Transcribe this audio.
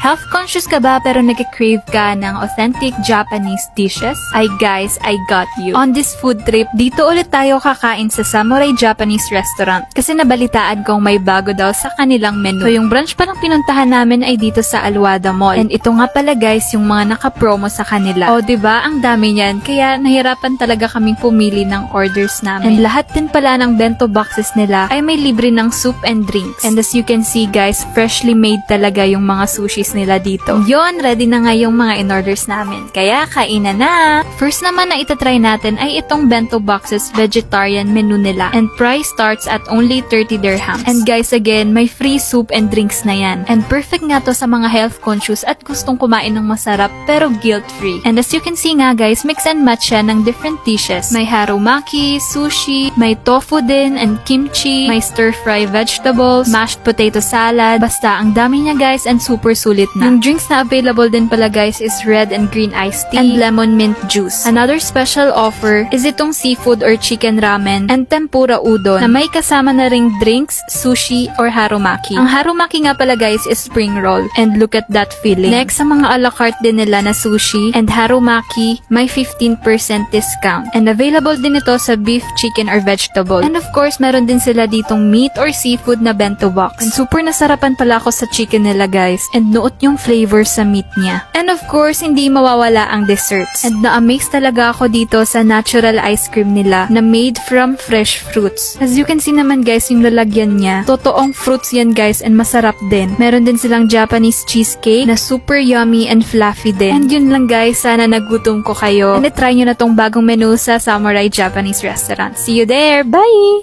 Health conscious ka ba pero nag-crave ka ng authentic Japanese dishes? Ay guys, I got you. On this food trip, dito ulit tayo kakain sa Samurai Japanese Restaurant kasi nabalitaan kong may bago daw sa kanilang menu. So yung brunch pa lang pinuntahan namin ay dito sa Alwada Mall. And ito nga pala guys yung mga naka-promo sa kanila. O diba, ang dami niyan. Kaya nahirapan talaga kaming pumili ng orders namin. And lahat din pala ng bento boxes nila ay may libre ng soup and drinks. And as you can see guys, freshly made talaga yung mga sushis nila dito. Yon, ready na nga yung mga in-orders namin. Kaya kainan na! First naman na itatry natin ay itong bento boxes vegetarian menu nila. And price starts at only 30 dirhams. And guys, again, may free soup and drinks na yan. And perfect nga to sa mga health conscious at gustong kumain ng masarap pero guilt-free. And as you can see nga guys, mix and match siya ng different dishes. May harumaki, sushi, may tofu din and kimchi, may stir-fry vegetables, mashed potato salad. Basta, ang dami niya guys and super sulit na. Yung drinks na available din pala guys is red and green iced tea and lemon mint juice. Another special offer is itong seafood or chicken ramen and tempura udon na may kasama na ring drinks, sushi, or harumaki. Ang harumaki nga pala guys is spring roll and look at that filling. Next, sa mga a la carte din nila na sushi and harumaki, may 15% discount. And available din ito sa beef, chicken, or vegetable. And of course, meron din sila ditong meat or seafood na bento box. And super nasarapan pala ako sa chicken nila guys and nuot yung flavor sa meat niya. And of course, hindi mawawala ang desserts. And na-amaze talaga ako dito sa natural ice cream nila na made from fresh fruits. As you can see naman guys, yung lalagyan niya, totoong fruits yan guys and masarap din. Meron din silang Japanese cheesecake na super yummy and fluffy din. And yun lang guys, sana nagutom ko kayo. And try nyo na tong bagong menu sa Samurai Japanese Restaurant. See you there! Bye!